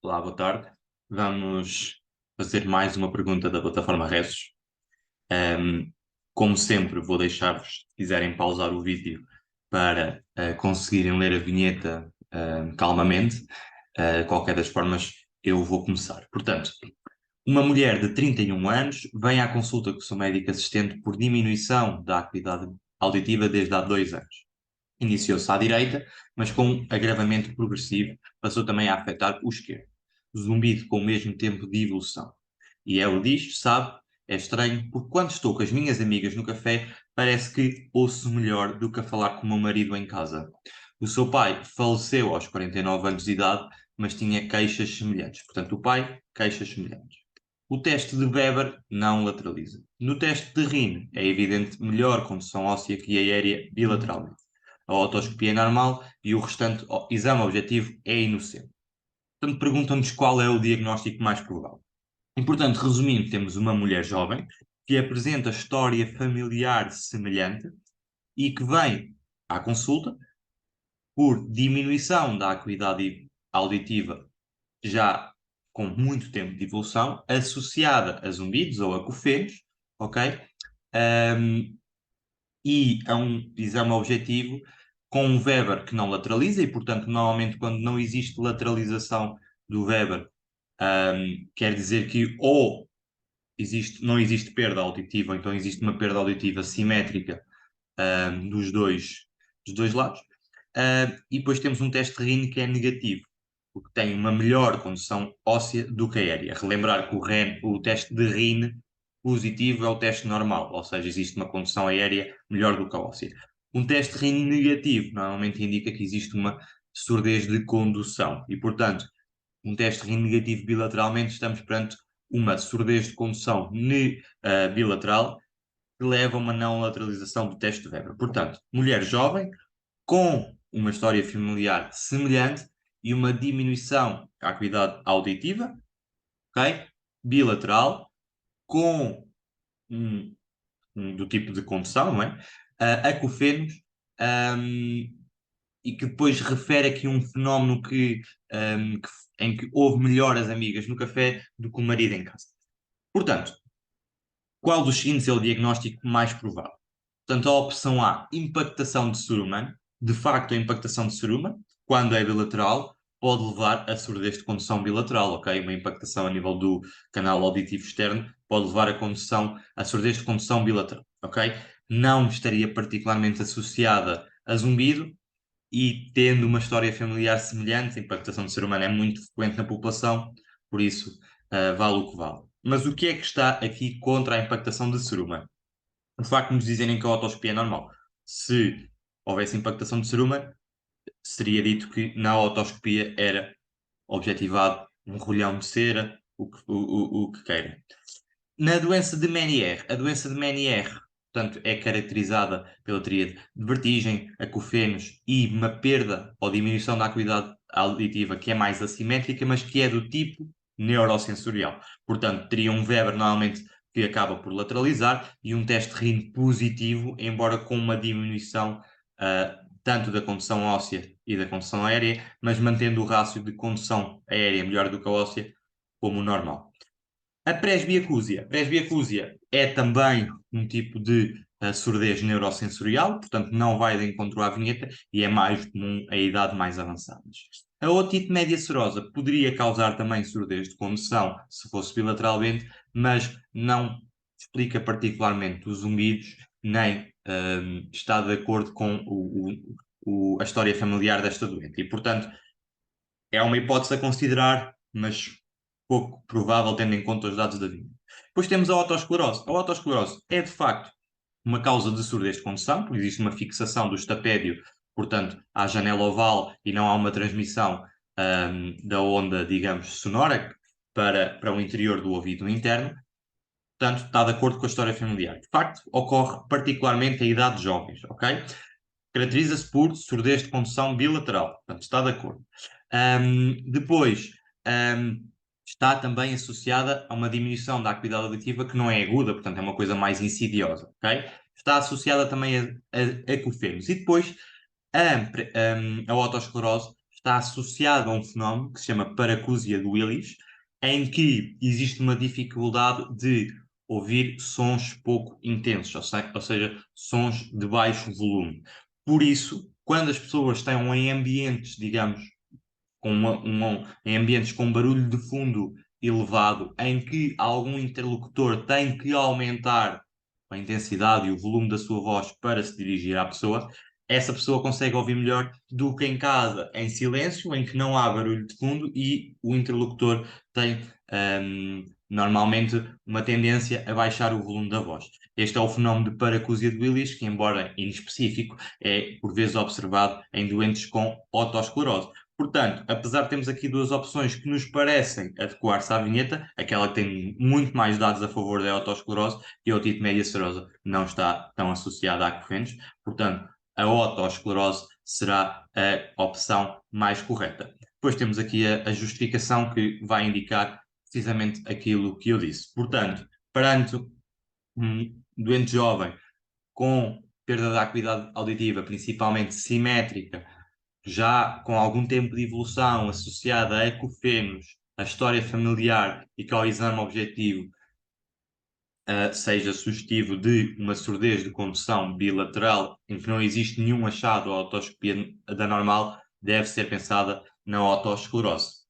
Olá, boa tarde. Vamos fazer mais uma pergunta da plataforma Ressos. Ahm, Como sempre, vou deixar-vos, se quiserem pausar o vídeo, para conseguirem ler a vinheta calmamente. Qualquer das formas, eu vou começar. Portanto, uma mulher de 31 anos vem à consulta com o seu médico assistente por diminuição da atividade auditiva desde há 2 anos. Iniciou-se à direita, mas com um agravamento progressivo, passou também a afetar o esquerdo. Zumbido com o mesmo tempo de evolução. E ela diz, sabe, é estranho, porque quando estou com as minhas amigas no café, parece que ouço melhor do que a falar com o meu marido em casa. O seu pai faleceu aos 49 anos de idade, mas tinha queixas semelhantes. Portanto, o pai, queixas semelhantes. O teste de Weber não lateraliza. No teste de Rin, é evidente melhor condução óssea que aérea bilateralmente. A otoscopia é normal e o restante exame objetivo é inocente. Portanto, perguntam-nos qual é o diagnóstico mais provável. E, portanto, resumindo, temos uma mulher jovem que apresenta história familiar semelhante e que vem à consulta por diminuição da acuidade auditiva já com muito tempo de evolução, associada a zumbidos ou a cofenos, ok? Um, e a um exame objetivo com um Weber que não lateraliza, e portanto, normalmente, quando não existe lateralização do Weber, quer dizer que ou não existe perda auditiva, ou então existe uma perda auditiva simétrica dos dois lados. E depois temos um teste de RIN que é negativo, porque tem uma melhor condução óssea do que a aérea. Relembrar que o teste de RIN positivo é o teste normal, ou seja, existe uma condução aérea melhor do que a óssea. Um teste de RIN negativo normalmente indica que existe uma surdez de condução e, portanto, um teste de RIN negativo bilateralmente, estamos perante uma surdez de condução bilateral que leva a uma não lateralização do teste de Weber. Portanto, mulher jovem, com uma história familiar semelhante e uma diminuição da acuidade auditiva, ok? Bilateral, com do tipo de condução, não é? Acufenos, um, e que depois refere aqui um fenómeno em que houve melhores amigas no café do que o marido em casa. Portanto, qual dos seguintes é o diagnóstico mais provável? Portanto, a opção A, impactação de Suruman. De facto, a impactação de Suruman, quando é bilateral, pode levar a surdez de condução bilateral, ok? Uma impactação a nível do canal auditivo externo pode levar a surdez de condução bilateral, ok? Não estaria particularmente associada a zumbido e tendo uma história familiar semelhante, a impactação de ser humano é muito frequente na população, por isso, vale o que vale. Mas o que é que está aqui contra a impactação de ser humano? O facto de nos dizerem que a otoscopia é normal. Se houvesse impactação de ser humano, seria dito que na otoscopia era objetivado um rolhão de cera, o que queira. Na doença de Meniere, a doença de Meniere, portanto, é caracterizada pela tríade de vertigem, acufenos e uma perda ou diminuição da acuidade auditiva que é mais assimétrica, mas que é do tipo neurosensorial. Portanto, teria um Weber normalmente que acaba por lateralizar e um teste de RIN positivo, embora com uma diminuição tanto da condução óssea e da condução aérea, mas mantendo o rácio de condução aérea melhor do que a óssea, como o normal. A presbiacúsia. A presbiacúsia é também um tipo de surdez neurosensorial, portanto não vai de encontro à vinheta e é mais comum a idade mais avançada. A otite média serosa poderia causar também surdez de condução se fosse bilateralmente, mas não explica particularmente os zumbidos, nem está de acordo com a história familiar desta doente. E, portanto, é uma hipótese a considerar, mas pouco provável tendo em conta os dados da vida. Depois temos a otosclerose. A otosclerose é, de facto, uma causa de surdez de condução, porque existe uma fixação do estapédio, portanto, à janela oval e não há uma transmissão da onda, digamos, sonora para o interior do ouvido interno. Portanto, está de acordo com a história familiar. De facto, ocorre particularmente em idades jovens, ok? Caracteriza-se por surdez de condução bilateral. Portanto, está de acordo. Depois, está também associada a uma diminuição da acuidade auditiva que não é aguda, portanto, é uma coisa mais insidiosa, ok? Está associada também a cofenos. E depois, a otosclerose está associado a um fenómeno que se chama paracúsia de Willis, em que existe uma dificuldade de ouvir sons pouco intensos, ou seja, sons de baixo volume. Por isso, quando as pessoas estão em ambientes, digamos, em ambientes com barulho de fundo elevado, em que algum interlocutor tem que aumentar a intensidade e o volume da sua voz para se dirigir à pessoa, essa pessoa consegue ouvir melhor do que em casa, em silêncio, em que não há barulho de fundo e o interlocutor tem normalmente uma tendência a baixar o volume da voz. Este é o fenómeno de paracúsia de Willis, que, embora inespecífico, é por vezes observado em doentes com otosclerose. Portanto, apesar de termos aqui duas opções que nos parecem adequar-se à vinheta, aquela que tem muito mais dados a favor da otosclerose e a otite média serosa não está tão associada a acufenos, portanto, a otosclerose será a opção mais correta. Depois temos aqui a justificação que vai indicar precisamente aquilo que eu disse. Portanto, perante um doente jovem com perda da acuidade auditiva, principalmente simétrica, já com algum tempo de evolução associada a ecofenos, a história familiar e que ao exame objetivo seja sugestivo de uma surdez de condução bilateral em que não existe nenhum achado à otoscopia da normal, deve ser pensada na otosclerose.